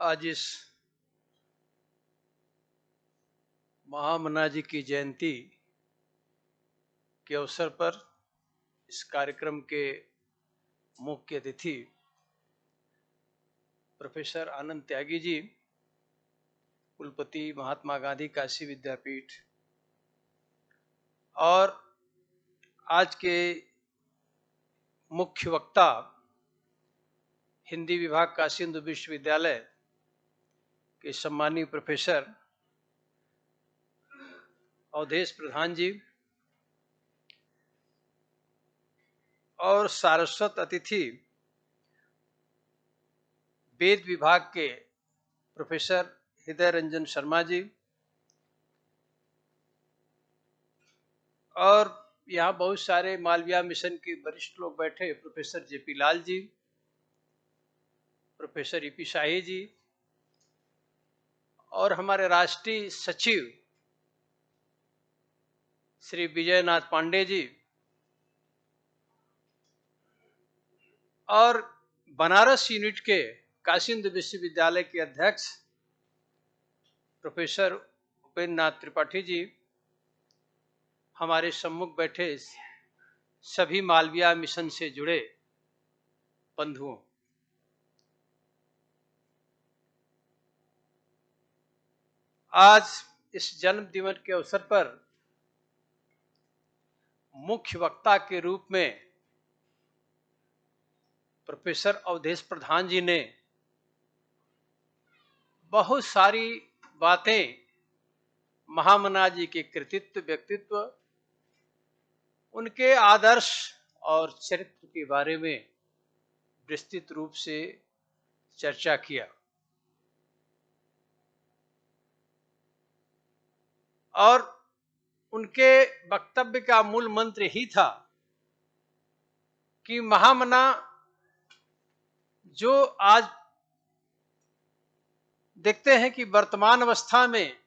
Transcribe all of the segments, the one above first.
आज इस महामना जी की जयंती के अवसर पर इस कार्यक्रम के मुख्य अतिथि प्रोफेसर आनंद त्यागी जी, कुलपति महात्मा गांधी काशी विद्यापीठ, और आज के मुख्य वक्ता हिंदी विभाग काशी हिंदू विश्वविद्यालय के सम्मानीय प्रोफेसर अवधेश प्रधान जी, और सारस्वत अतिथि वेद विभाग के प्रोफेसर हृदय रंजन शर्मा जी, और यहाँ बहुत सारे मालविया मिशन के वरिष्ठ लोग बैठे, professor JP Lal ji, professor EP शाही जी, और हमारे राष्ट्रीय सचिव श्री विजयनाथ पांडे जी, और बनारस यूनिट के काशी हिंदू विश्वविद्यालय के अध्यक्ष प्रोफेसर उपेंद्र नाथ त्रिपाठी जी, हमारे सम्मुख बैठे सभी मालविया मिशन से जुड़े बंधुओं, आज इस जन्म दिवस के अवसर पर मुख्य वक्ता के रूप में प्रोफेसर अवधेश प्रधान जी ने बहुत सारी बातें महामना जी के कृतित्व, व्यक्तित्व, उनके आदर्श और चरित्र के बारे में विस्तृत रूप से चर्चा किया। और उनके वक्तव्य का मूल मंत्र ही था कि महामना जो आज देखते हैं कि वर्तमान अवस्था में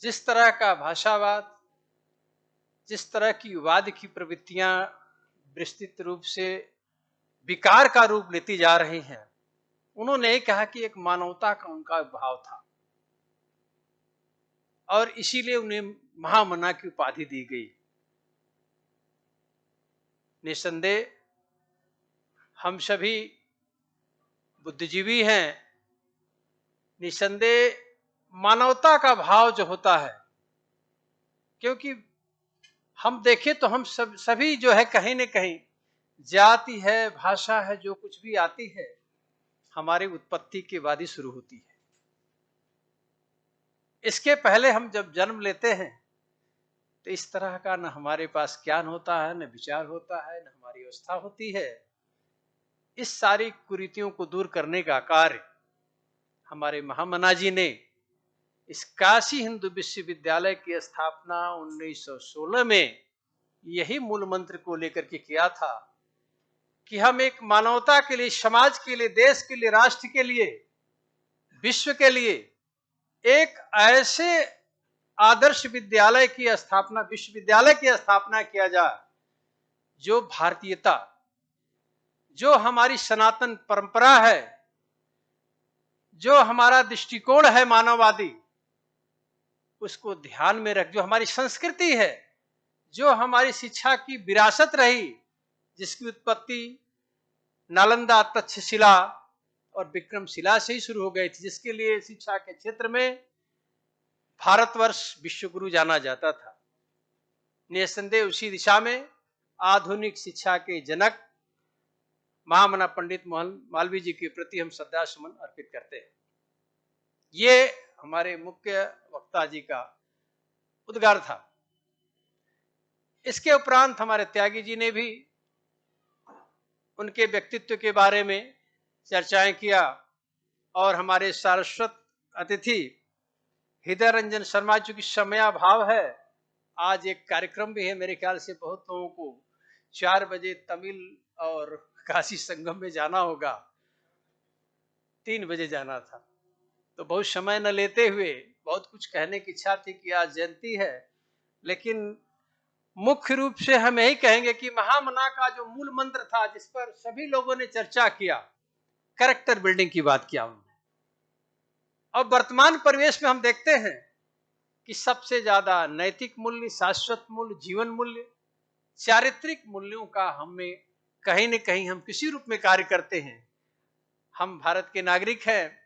जिस तरह का भाषावाद, जिस तरह की वाद की प्रवृत्तियां विस्तृत रूप से विकार का रूप लेती जा रही हैं, उन्होंने कहा कि एक मानवता का उनका भाव था और इसीलिए उन्हें महामना की उपाधि दी गई। निसंदेह हम सभी बुद्धिजीवी हैं, निसंदेह मानवता का भाव जो होता है, क्योंकि हम देखें तो हम सभी जो है कहीं न कहीं जाति है, भाषा है, जो कुछ भी आती है हमारी उत्पत्ति के बाद ही शुरू होती है। इसके पहले हम जब जन्म लेते हैं तो इस तरह का न हमारे पास ज्ञान होता है, न विचार होता है, न हमारी अवस्था होती है। इस सारी कुरीतियों को दूर करने का कार्य हमारे महामना जी ने इस काशी हिंदू विश्वविद्यालय की स्थापना 1916 में यही मूल मंत्र को लेकर के किया था कि हम एक मानवता के लिए, समाज के लिए, देश के लिए, राष्ट्र के लिए, विश्व के लिए एक ऐसे आदर्श विद्यालय की स्थापना, विश्वविद्यालय की स्थापना किया जाए जो भारतीयता, जो हमारी सनातन परंपरा है, जो हमारा दृष्टिकोण है मानववादी, उसको ध्यान में रख, जो हमारी संस्कृति है, जो हमारी शिक्षा की विरासत रही, जिसकी उत्पत्ति नालंदा, तक्षशिला और विक्रमशिला से ही शुरू हो गई थी, जिसके लिए शिक्षा के क्षेत्र में भारतवर्ष विश्वगुरु जाना जाता था। निसंदेह उसी दिशा में आधुनिक शिक्षा के जनक महामना पंडित मालवीय जी के प्रति हम श्रद्धा सुमन अर्पित करते हैं। ये हमारे मुख्य वक्ता जी का उद्गार था। इसके उपरांत हमारे त्यागी जी ने भी उनके व्यक्तित्व के बारे में चर्चाएं किया, और हमारे सारस्वत अतिथि हृदय रंजन शर्मा, चूंकि समयाभाव है, आज एक कार्यक्रम भी है, मेरे ख्याल से बहुत लोगों को 4 बजे तमिल और काशी संगम में जाना होगा, 3 बजे जाना था, तो बहुत समय न लेते हुए बहुत कुछ कहने की इच्छा थी कि आज जयंती है, लेकिन मुख्य रूप से हम यही कहेंगे कि महामना का जो मूल मंत्र था, जिस पर सभी लोगों ने चर्चा किया, कैरेक्टर बिल्डिंग की बात किया उन्होंने। और वर्तमान परिवेश में हम देखते हैं कि सबसे ज्यादा नैतिक मूल्य, शाश्वत मूल्य, जीवन मूल्य, चारित्रिक मूल्यों का हमें कहीं न कहीं हम किसी रूप में कार्य करते हैं। हम भारत के नागरिक हैं,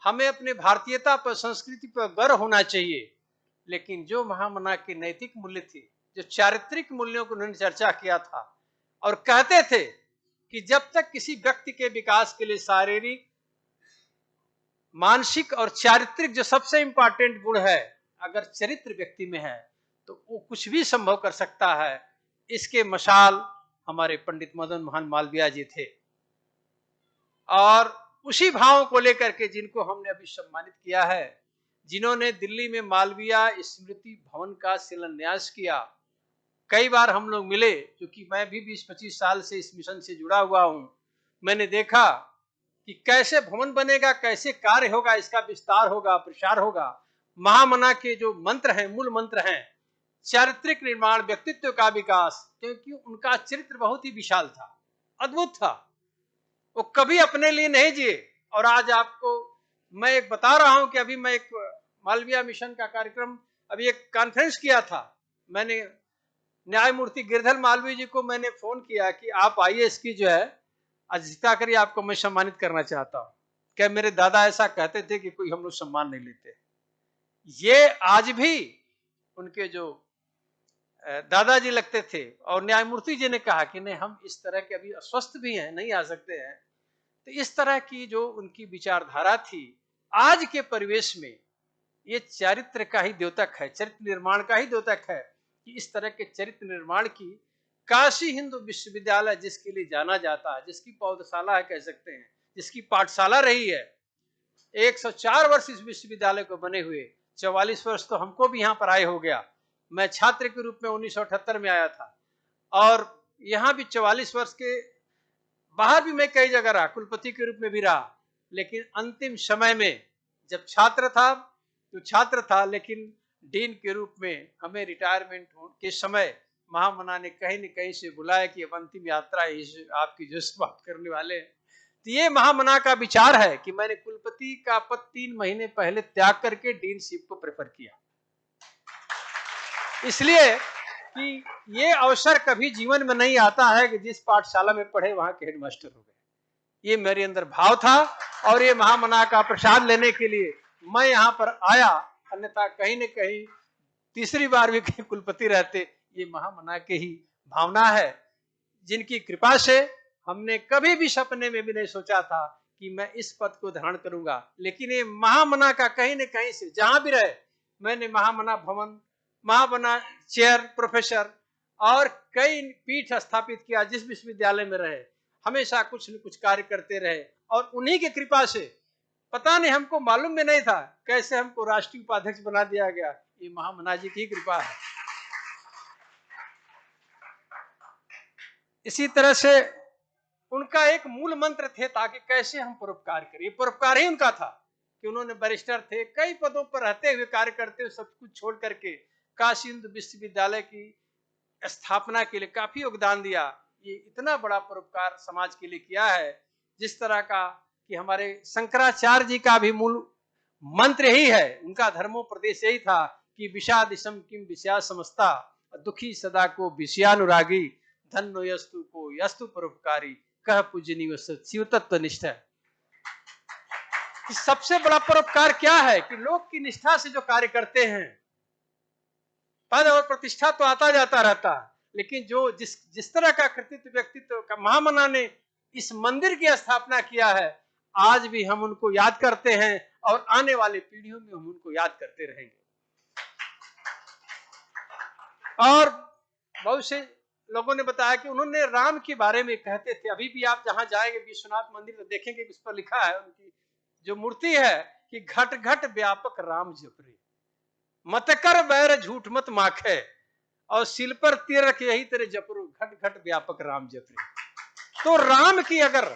हमें अपने भारतीयता पर, संस्कृति पर गर्व होना चाहिए। लेकिन जो महामना के नैतिक मूल्य थे, जो चारित्रिक मूल्यों को उन्होंने चर्चा किया था और कहते थे कि जब तक किसी व्यक्ति के विकास के लिए शारीरिक, मानसिक और चारित्रिक जो सबसे इंपॉर्टेंट गुण है, अगर चरित्र व्यक्ति में है तो वो कुछ भी संभव कर सकता है। इसके मशाल हमारे पंडित मदन मोहन मालवीय जी थे और उसी भावों को लेकर के जिनको हमने अभी सम्मानित किया है, जिन्होंने दिल्ली में मालवीय स्मृति भवन का शिलान्यास किया। कई बार हम लोग मिले, क्योंकि मैं भी 20-25 साल से इस मिशन से जुड़ा हुआ हूं। मैंने देखा कि कैसे भवन बनेगा, कैसे कार्य होगा, इसका विस्तार होगा, प्रसार होगा। महामना के जो मंत्र हैं, मूल मंत्र हैं, चारित्रिक निर्माण, व्यक्तित्व का विकास, क्योंकि उनका चरित्र बहुत ही विशाल था, अद्भुत था। वो कभी अपने लिए नहीं जिए। और आज आपको मैं एक बता रहा हूं कि अभी मैं एक मालवीय मिशन का कार्यक्रम, अभी एक कॉन्फ्रेंस किया था। मैंने न्यायमूर्ति गिरधर मालवीय जी को मैंने फोन किया कि आप आइए, इसकी जो है अजिता करिए, आपको मैं सम्मानित करना चाहता हूं। क्या मेरे दादा ऐसा कहते थे कि कोई हम लोग सम्मान नहीं लेते। ये आज भी उनके जो दादाजी लगते थे और न्यायमूर्ति जी ने कहा कि नहीं, हम इस तरह के अभी अस्वस्थ भी हैं, नहीं आ सकते हैं। तो इस तरह की जो उनकी विचारधारा थी, आज के परिवेश में ये चरित्र का ही द्योतक है, चरित्र निर्माण का ही द्योतक है कि इस तरह के चरित्र निर्माण की काशी हिंदू विश्वविद्यालय जिसके लिए जाना जाता है, जिसकी पौधशाला है कह सकते हैं, जिसकी पाठशाला रही है, 104 वर्ष इस विश्वविद्यालय को बने हुए, 44 वर्ष तो हमको भी यहाँ पर आए हो गया। मैं छात्र के रूप में 1978 में आया था और यहाँ भी 44 वर्ष के बाहर भी मैं कई जगह रहा, कुलपति के रूप में भी रहा। लेकिन अंतिम समय में जब छात्र था तो छात्र था, लेकिन डीन के रूप में हमें रिटायरमेंट के समय महामना ने कहीं न कहीं से बुलाया कि अब अंतिम यात्रा है आपकी, जो बात करने वाले हैं। तो ये महामना का विचार है कि मैंने कुलपति का पद 3 महीने पहले त्याग करके डीनशिप को प्रेफर किया, इसलिए कि ये अवसर कभी जीवन में नहीं आता है कि जिस पाठशाला में पढ़े वहां के हेडमास्टर हो गए। ये मेरे अंदर भाव था और ये महामना का प्रसाद लेने के लिए मैं यहाँ पर आया। अन्यथा कहीं न कहीं तीसरी बार भी कहीं कुलपति रहते। ये महामना के ही भावना है, जिनकी कृपा से हमने कभी भी सपने में भी नहीं सोचा था कि मैं इस पद को धारण करूंगा। लेकिन ये महामना का कहीं न कहीं से जहां भी रहे, मैंने महामना भवन, महामना चेयर, प्रोफेसर और कई पीठ स्थापित किया। जिस विश्वविद्यालय में रहे हमेशा कुछ न कुछ कार्य करते रहे और उन्हीं की कृपा से, पता नहीं हमको मालूम भी नहीं था कैसे हमको राष्ट्रीय उपाध्यक्ष बना दिया गया। ये महामना जी की कृपा है। इसी तरह से उनका एक मूल मंत्र थे ताकि कैसे हम परोपकार करें। परोपकार ही उनका था कि उन्होंने बैरिस्टर थे, कई पदों पर रहते हुए, कार्य करते हुए, सब कुछ छोड़ करके काशी हिंदू विश्वविद्यालय की स्थापना के लिए काफी योगदान दिया। ये इतना बड़ा परोपकार समाज के लिए किया है, जिस तरह का कि हमारे शंकराचार्य जी का भी मूल मंत्र यही है, उनका धर्मोपदेश यही था कि विषादिशम किम विषया समस्ता, दुखी सदा को विषयानुरागी, धन्यो यस्तु को यस्तु परोपकारी, कह पूजनीय शिव तत्व निष्ठा। सबसे बड़ा परोपकार क्या है कि लोग की निष्ठा से जो कार्य करते हैं, पद और प्रतिष्ठा तो आता जाता रहता है, लेकिन जो जिस तरह का कृतित्व, व्यक्तित्व का महामना ने इस मंदिर की स्थापना किया है, आज भी हम उनको याद करते हैं और आने वाले पीढ़ियों में हम उनको याद करते रहेंगे। और बहुत से लोगों ने बताया कि उन्होंने राम के बारे में कहते थे। अभी भी आप जहां जाएंगे विश्वनाथ मंदिर तो देखेंगे उस पर लिखा है, उनकी जो मूर्ति है कि घट घट व्यापक राम जपरे, मत कर बैर झूठ मत माखे, और सिल पर तीर रख यही तेरे जपरू, घट घट व्यापक राम जपरे। तो राम की अगर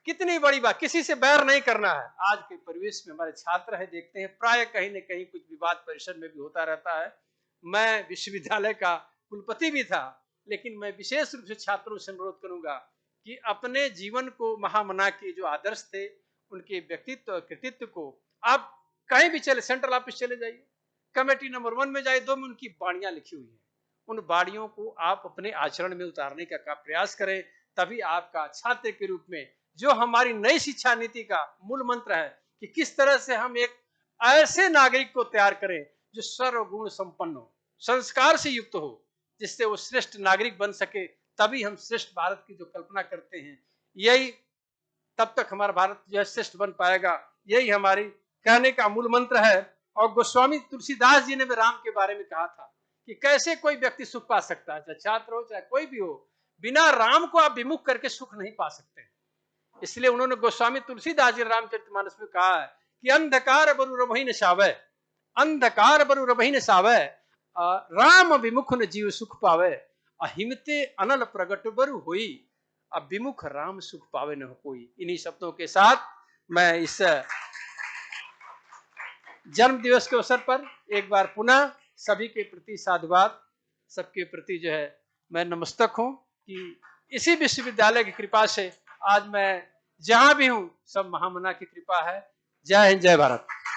कितनी बड़ी बात, किसी से बैर नहीं करना है। आज के परिवेश में हमारे छात्र है, देखते हैं प्राय कहीं न कहीं कुछ विवाद परिषद में भी होता रहता है। मैं विश्वविद्यालय का कुलपति भी था, लेकिन मैं विशेष रूप से छात्रों से अनुरोध करूंगा कि अपने जीवन को महामना के जो आदर्श थे उनके व्यक्तित्व कृतित्व को आप कहीं भी चले, सेंट्रल ऑफिस चले जाइए, कमेटी नंबर 1 में जाइए, 2 में उनकी बाणियां लिखी हुई है। उन बाणियों को आप अपने आचरण में उतारने का प्रयास करें, तभी आपका छात्र के रूप में जो हमारी नई शिक्षा नीति का मूल मंत्र है कि किस तरह से हम एक ऐसे नागरिक को तैयार करें जो सर्वगुण संपन्न हो, संस्कार से युक्त हो, जिससे वो श्रेष्ठ नागरिक बन सके, तभी हम श्रेष्ठ भारत की जो कल्पना करते हैं, यही तब तक हमारा भारत जो है श्रेष्ठ बन पाएगा। यही हमारी कहने का मूल मंत्र है। और गोस्वामी तुलसीदास जी ने भी राम के बारे में कहा था कि कैसे कोई व्यक्ति सुख पा सकता है, चाहे छात्र हो चाहे कोई भी हो, बिना राम को आप विमुख करके सुख नहीं पा सकते। इसलिए उन्होंने गोस्वामी तुलसीदास जी रामचरितमानस में कहा है कि अंधकार बरु रमहि न सावै, अंधकार बरु रमहि न सावै, राम विमुख न जीव सुख पावे, अहिमते अनल प्रगट बरु होई, अब विमुख राम सुख पावे न कोई। इन्हीं शब्दों के साथ मैं इस जन्म दिवस के अवसर पर एक बार पुनः सभी के प्रति साधुवाद, सबके प्रति जो है मैं नमस्तक हूं कि इसी विश्वविद्यालय की कृपा से आज मैं जहां भी हूं सब महामना की कृपा है। जय हिंद, जय भारत।